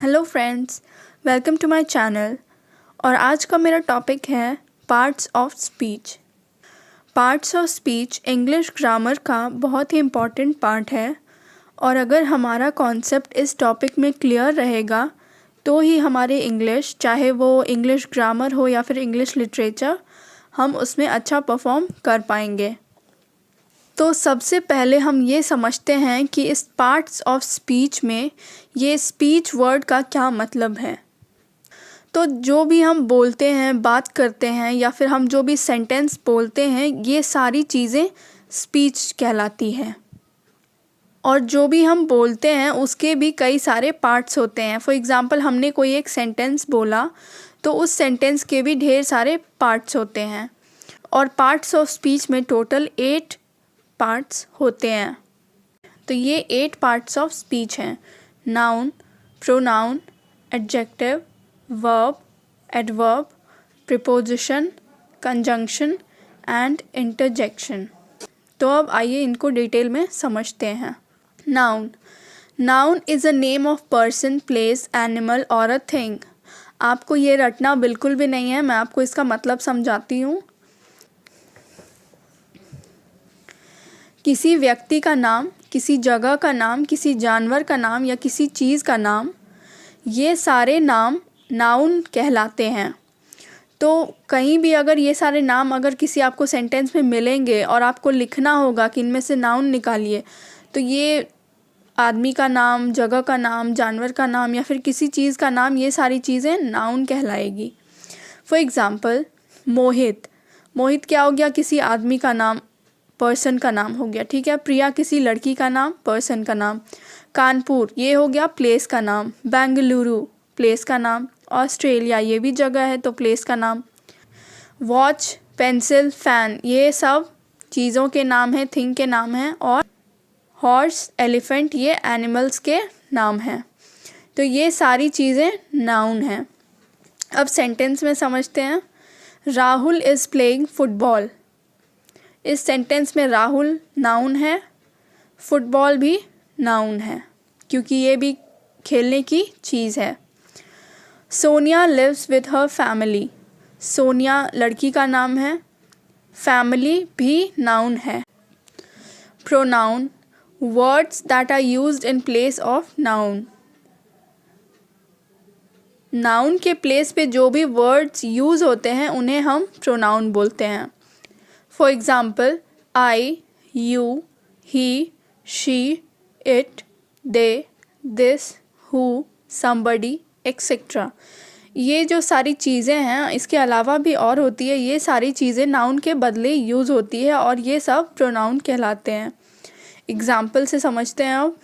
Hello friends, welcome to my channel. और आज का मेरा टॉपिक है parts of speech. Parts of speech English grammar का बहुत ही इम्पॉर्टेंट पार्ट है और अगर हमारा कॉन्सेप्ट इस टॉपिक में क्लियर रहेगा तो ही हमारे इंग्लिश, चाहे वो इंग्लिश ग्रामर हो या फिर इंग्लिश लिटरेचर, हम उसमें अच्छा परफॉर्म कर पाएंगे। तो सबसे पहले हम ये समझते हैं कि इस पार्ट्स ऑफ स्पीच में ये स्पीच वर्ड का क्या मतलब है। तो जो भी हम बोलते हैं, बात करते हैं या फिर हम जो भी सेंटेंस बोलते हैं, ये सारी चीज़ें स्पीच कहलाती हैं। और जो भी हम बोलते हैं उसके भी कई सारे पार्ट्स होते हैं। फॉर एग्ज़ाम्पल, हमने कोई एक सेंटेंस बोला तो उस सेंटेंस के भी ढेर सारे पार्ट्स होते हैं। और पार्ट्स ऑफ स्पीच में टोटल 8 पार्ट्स होते हैं। तो ये 8 पार्ट्स ऑफ स्पीच हैं: noun, pronoun, adjective, verb, adverb, preposition, conjunction and interjection. तो अब आइए इनको डिटेल में समझते हैं। Noun. Noun is a name of person, place, animal और अ थिंग। आपको ये रटना बिल्कुल भी नहीं है, मैं आपको इसका मतलब समझाती हूँ। किसी व्यक्ति का नाम, किसी जगह का नाम, किसी जानवर का नाम या किसी चीज़ का नाम, ये सारे नाम नाउन कहलाते हैं। तो कहीं भी अगर ये सारे नाम अगर किसी आपको सेंटेंस में मिलेंगे और आपको लिखना होगा कि इनमें से नाउन निकालिए, तो ये आदमी का नाम, जगह का नाम, जानवर का नाम या फिर किसी चीज़ का नाम, ये सारी चीज़ें नाउन कहलाएगी। फॉर एग्ज़ाम्पल, मोहित। मोहित क्या हो गया? किसी आदमी का नाम, पर्सन का नाम हो गया, ठीक है। प्रिया किसी लड़की का नाम, पर्सन का नाम। कानपुर ये हो गया प्लेस का नाम। बेंगलुरु प्लेस का नाम। ऑस्ट्रेलिया ये भी जगह है तो प्लेस का नाम। वॉच, पेंसिल, फैन ये सब चीज़ों के नाम हैं, थिंग के नाम हैं। और हॉर्स, एलिफेंट ये एनिमल्स के नाम हैं। तो ये सारी चीज़ें नाउन हैं। अब सेंटेंस में समझते हैं। Rahul is playing football. इस सेंटेंस में राहुल नाउन है, फुटबॉल भी नाउन है क्योंकि ये भी खेलने की चीज़ है। Sonia lives with her family. Sonia लड़की का नाम है, फैमिली भी नाउन है। Pronoun, words that are used in place of noun. Noun के प्लेस पे जो भी वर्ड्स यूज़ होते हैं उन्हें हम प्रोनाउन बोलते हैं। For example, I, you, he, she, it, they, this, who, somebody, etc. ये जो सारी चीज़ें हैं, इसके अलावा भी और होती है। ये सारी चीज़ें नाउन के बदले यूज़ होती है और ये सब प्रोनाउन कहलाते हैं। एग्जाम्पल से समझते हैं अब।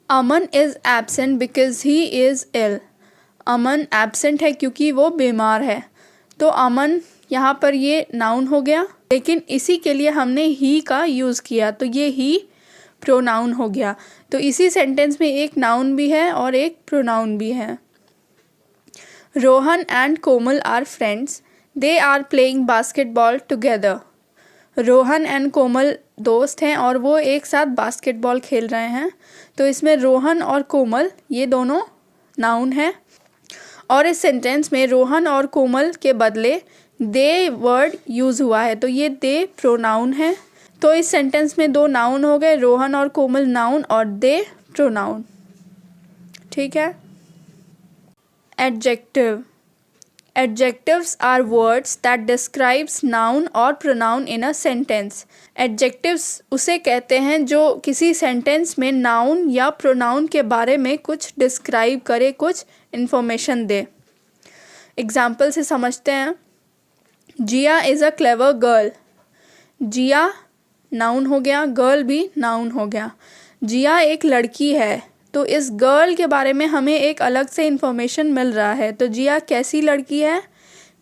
Aman is absent because he is ill. Aman absent है क्योंकि वो बीमार है। तो अमन यहाँ पर ये नाउन हो गया, लेकिन इसी के लिए हमने ही का यूज़ किया तो ये ही प्रोनाउन हो गया। तो इसी सेंटेंस में एक नाउन भी है और एक प्रोनाउन भी है। Rohan and Komal are friends, they are playing basketball together. Rohan and Komal दोस्त हैं और वो एक साथ बास्केटबॉल खेल रहे हैं। तो इसमें रोहन और कोमल ये दोनों नाउन है और इस सेंटेंस में रोहन और कोमल के बदले दे वर्ड यूज़ हुआ है तो ये दे प्रोनाउन है। तो इस सेंटेंस में 2 नाउन हो गए, रोहन और कोमल नाउन और दे प्रोनाउन, ठीक है। Adjective. Adjectives are words that describes noun और pronoun in a sentence. Adjectives उसे कहते हैं जो किसी सेंटेंस में नाउन या प्रोनाउन के बारे में कुछ डिस्क्राइब करे, कुछ इन्फॉर्मेशन दे। एग्जाम्पल से समझते हैं। Jiya is a clever girl. Jiya noun हो गया, गर्ल भी नाउन हो गया। जिया एक लड़की है तो इस गर्ल के बारे में हमें एक अलग से इन्फॉर्मेशन मिल रहा है। तो जिया कैसी लड़की है?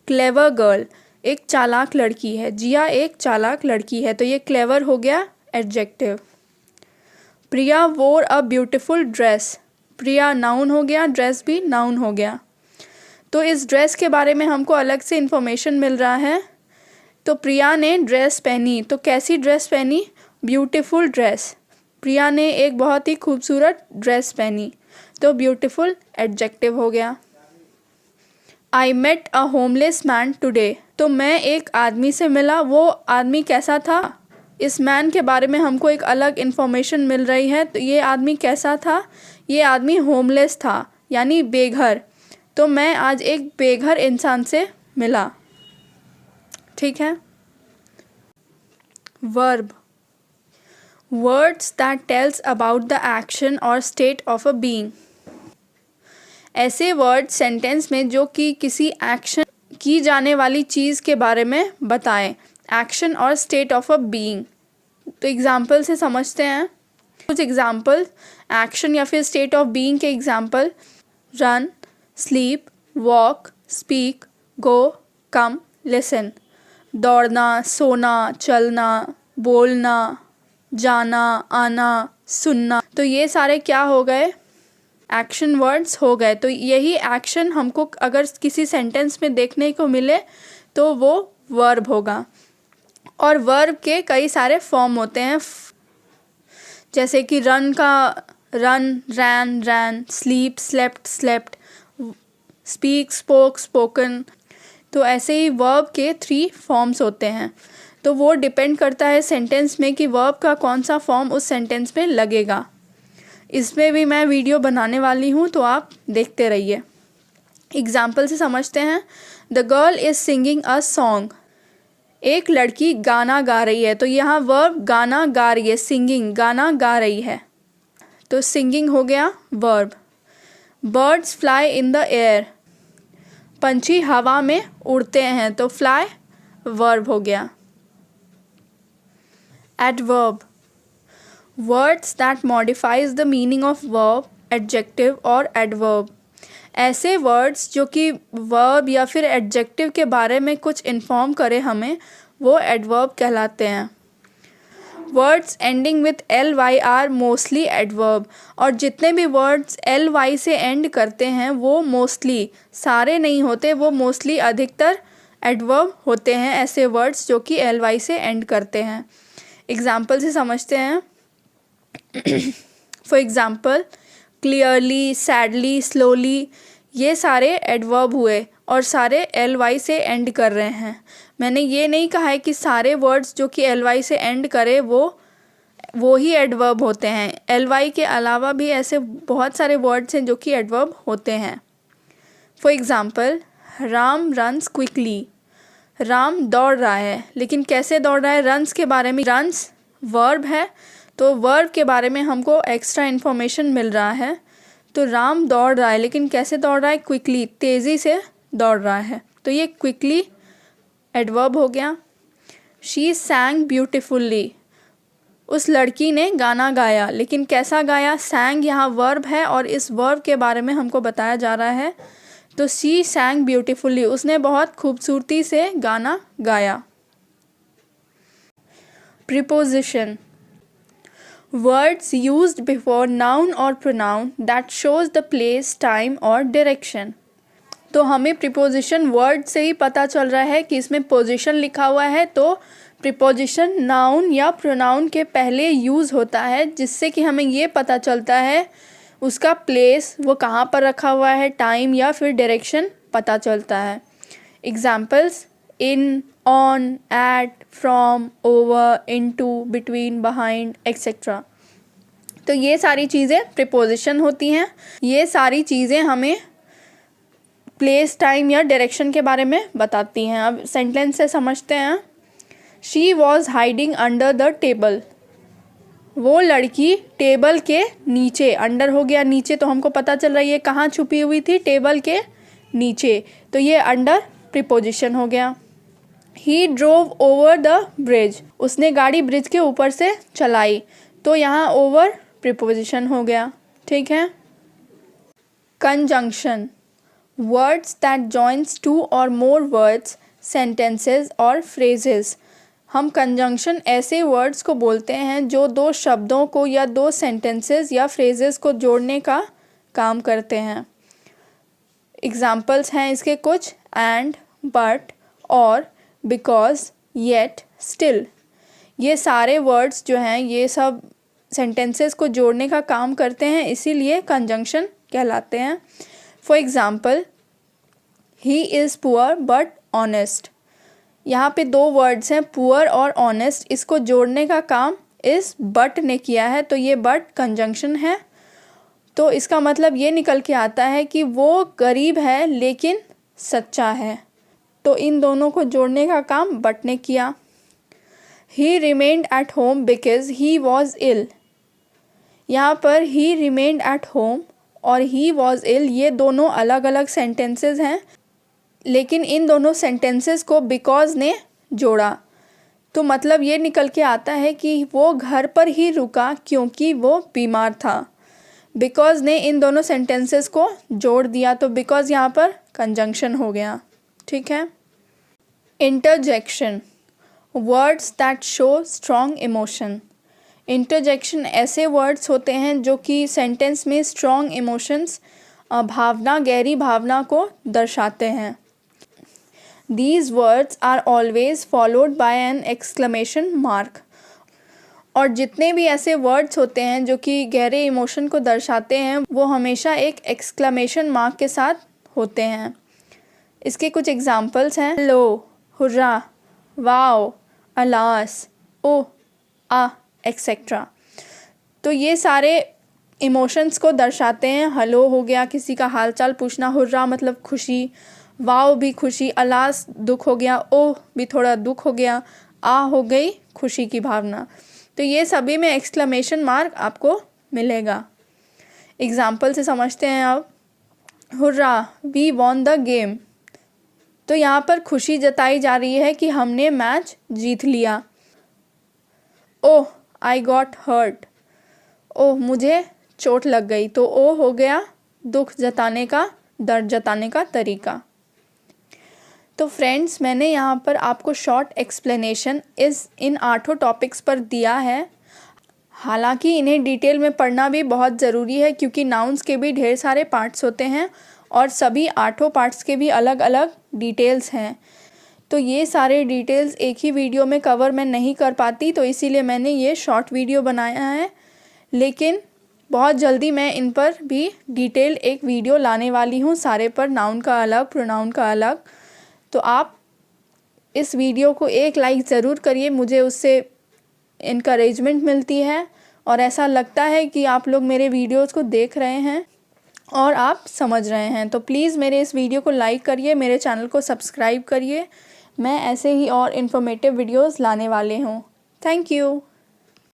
क्लेवर गर्ल, एक चालाक लड़की है। जिया एक चालाक लड़की है तो ये क्लेवर हो गया एडजेक्टिव। प्रिया वोर a beautiful dress. Priya noun हो गया, ड्रेस भी नाउन हो गया। तो इस ड्रेस के बारे में हमको अलग से इन्फॉर्मेशन मिल रहा है। तो प्रिया ने ड्रेस पहनी, तो कैसी ड्रेस पहनी? Beautiful dress. प्रिया ने एक बहुत ही खूबसूरत ड्रेस पहनी। तो ब्यूटीफुल एडजेक्टिव हो गया। I met a homeless man today, तो मैं एक आदमी से मिला, वो आदमी कैसा था? इस मैन के बारे में हमको एक अलग इन्फॉर्मेशन मिल रही है, तो ये आदमी कैसा था? ये आदमी होमलेस था यानी बेघर, तो मैं आज एक बेघर इंसान से मिला। ठीक है। Verb, words that tells about the action और स्टेट ऑफ अ बीइंग। ऐसे वर्ड सेंटेंस में जो कि किसी एक्शन, की जाने वाली चीज़ के बारे में बताएं, एक्शन और स्टेट ऑफ अ बीइंग। तो एग्जाम्पल से समझते हैं कुछ एग्जाम्पल एक्शन या फिर स्टेट ऑफ बीइंग के example: run, sleep, walk, speak, go, come, listen. दौड़ना, सोना, चलना, बोलना, जाना, आना, सुनना। तो ये सारे क्या हो गए? एक्शन वर्ड्स हो गए। तो यही एक्शन हमको अगर किसी सेंटेंस में देखने को मिले तो वो वर्ब होगा। और वर्ब के कई सारे फॉर्म होते हैं, जैसे कि रन का run, ran, ran, sleep, slept, slept, speak, spoke, spoken. तो ऐसे ही वर्ब के 3 फॉर्म्स होते हैं। तो वो डिपेंड करता है सेंटेंस में कि वर्ब का कौन सा फॉर्म उस सेंटेंस में लगेगा। इसमें भी मैं वीडियो बनाने वाली हूँ, तो आप देखते रहिए। एग्जाम्पल से समझते हैं। The girl is singing a song, एक लड़की गाना गा रही है। तो यहाँ वर्ब गाना गा रही है, सिंगिंग गाना गा रही है, तो सिंगिंग हो गया verb. Birds fly in the air, पंछी हवा में उड़ते हैं, तो फ्लाई वर्ब हो गया। Adverb, words that modifies the meaning of verb, adjective और एडवर्ब। ऐसे वर्ड्स जो कि वर्ब या फिर एडजेक्टिव के बारे में कुछ इन्फॉर्म करे हमें, वो एडवर्ब कहलाते हैं। Words ending with ly are mostly adverb, और जितने भी वर्ड्स ly से एंड करते हैं वो मोस्टली, सारे नहीं होते, वो मोस्टली अधिकतर एडवर्ब होते हैं। ऐसे वर्ड्स जो कि ly से एंड करते हैं। एग्जाम्पल से समझते हैं। For example, clearly, sadly, slowly, ये सारे एडवर्ब हुए और सारे ly से एंड कर रहे हैं। मैंने ये नहीं कहा है कि सारे वर्ड्स जो कि ly से एंड करे वो ही एडवर्ब होते हैं। ly के अलावा भी ऐसे बहुत सारे वर्ड्स हैं जो कि एडवर्ब होते हैं। For example, Ram runs quickly, Ram दौड़ रहा है, लेकिन कैसे दौड़ रहा है? रन्स के बारे में, रन्स वर्ब है, तो वर्ब के बारे में हमको एक्स्ट्रा इन्फॉर्मेशन मिल रहा है। तो राम दौड़ रहा है, लेकिन कैसे दौड़ रहा है? क्विकली, तेज़ी से दौड़ रहा है, तो ये क्विकली एडवर्ब हो गया। शी सैंग ब्यूटिफुल्ली, उस लड़की ने गाना गाया, लेकिन कैसा गाया? सैंग यहाँ वर्ब है और इस वर्ब के बारे में हमको बताया जा रहा है। तो शी सैंग ब्यूटिफुल्ली, उसने बहुत खूबसूरती से गाना गाया। Preposition, words used before noun or pronoun that shows the place, time और direction। तो हमें प्रीपोजिशन वर्ड से ही पता चल रहा है कि इसमें पोजीशन लिखा हुआ है, तो प्रीपोजिशन नाउन या प्रोनाउन के पहले यूज़ होता है, जिससे कि हमें ये पता चलता है उसका प्लेस, वो कहाँ पर रखा हुआ है, टाइम या फिर डायरेक्शन पता चलता है। Examples: in, on, at, from, over, into, between, behind, etcetera. तो ये सारी चीज़ें प्रीपोजिशन होती हैं। ये सारी चीज़ें हमें प्लेस, टाइम या डायरेक्शन के बारे में बताती हैं। अब सेंटेंस से समझते हैं। She was hiding under the table, वो लड़की टेबल के नीचे, अंडर हो गया नीचे, तो हमको पता चल रहा है ये कहाँ छुपी हुई थी? टेबल के नीचे, तो ये अंडर प्रीपोजिशन हो गया। ही ड्रोव ओवर द ब्रिज, उसने गाड़ी ब्रिज के ऊपर से चलाई, तो यहाँ ओवर प्रीपोजिशन हो गया। ठीक है। Conjunction, words that joins two और मोर वर्ड्स, सेंटेंसेस और फ्रेजेस। हम कंजंक्शन ऐसे वर्ड्स को बोलते हैं जो 2 शब्दों को या 2 सेंटेंसेस या फ्रेजेस को जोड़ने का काम करते हैं। एग्जाम्पल्स हैं इसके कुछ: एंड, बट, और, बिकॉज, येट, स्टिल। ये सारे वर्ड्स जो हैं ये सब सेंटेंसेस को जोड़ने का काम करते हैं, इसीलिए कंजंक्शन कहलाते हैं। For example, he is poor but honest. यहाँ पे दो वर्ड्स हैं, पुअर और ऑनेस्ट, इसको जोड़ने का काम इस बट ने किया है, तो ये बट कंजंक्शन है। तो इसका मतलब ये निकल के आता है कि वो गरीब है लेकिन सच्चा है, तो इन दोनों को जोड़ने का काम बट ने किया। He remained at home because he was ill. यहाँ पर ही रिमेन्ड एट होम और ही वॉज इल, ये दोनों अलग अलग सेंटेंसेस हैं, लेकिन इन दोनों सेंटेंसेस को बिकॉज ने जोड़ा, तो मतलब ये निकल के आता है कि वो घर पर ही रुका क्योंकि वो बीमार था। बिकॉज ने इन दोनों सेंटेंसेस को जोड़ दिया, तो बिकॉज यहाँ पर कंजंक्शन हो गया। ठीक है। Interjection, words that show strong emotion. Interjection ऐसे वर्ड्स होते हैं जो कि सेंटेंस में स्ट्रॉन्ग इमोशंस, भावना, गहरी भावना को दर्शाते हैं। These words are always followed by an exclamation mark। और जितने भी ऐसे वर्ड्स होते हैं जो कि गहरे इमोशन को दर्शाते हैं, वो हमेशा एक एक्सक्लेमेशन मार्क के साथ होते हैं। इसके कुछ एग्जाम्पल्स हैं, लो, हुर्रा, वाओ, अलास, ओ, आ, एक्सेट्रा। तो ये सारे इमोशंस को दर्शाते हैं। हलो हो गया किसी का हालचाल पूछना, हुर्रा मतलब खुशी, वाओ भी खुशी, अलास दुख हो गया, ओह भी थोड़ा दुख हो गया, आ हो गई खुशी की भावना। तो ये सभी में एक्सक्लेमेशन मार्क आपको मिलेगा। एग्जाम्पल से समझते हैं अब। Hurrah, we won the game. तो यहाँ पर खुशी जताई जा रही है कि हमने मैच जीत लिया। ओह, आई गॉट हर्ट। ओह, मुझे चोट लग गई। तो ओ हो गया दुख जताने का, दर्द जताने का तरीका। तो फ्रेंड्स, मैंने यहाँ पर आपको शॉर्ट एक्सप्लेनेशन इन 8 टॉपिक्स पर दिया है। हालांकि इन्हें डिटेल में पढ़ना भी बहुत ज़रूरी है, क्योंकि नाउन्स के भी ढेर सारे पार्ट्स होते हैं और सभी 8 पार्ट्स के भी अलग अलग डिटेल्स हैं। तो ये सारे डिटेल्स एक ही वीडियो में कवर मैं नहीं कर पाती, तो इसीलिए मैंने ये शॉर्ट वीडियो बनाया है। लेकिन बहुत जल्दी मैं इन पर भी डिटेल एक वीडियो लाने वाली हूँ, सारे पर, नाउन का अलग, प्रोनाउन का अलग। तो आप इस वीडियो को एक लाइक ज़रूर करिए, मुझे उससे इनकरेजमेंट मिलती है और ऐसा लगता है कि आप लोग मेरे वीडियोस को देख रहे हैं और आप समझ रहे हैं। तो प्लीज़ मेरे इस वीडियो को लाइक करिए, मेरे चैनल को सब्सक्राइब करिए। मैं ऐसे ही और इन्फॉर्मेटिव वीडियोस लाने वाले हूँ। Thank you.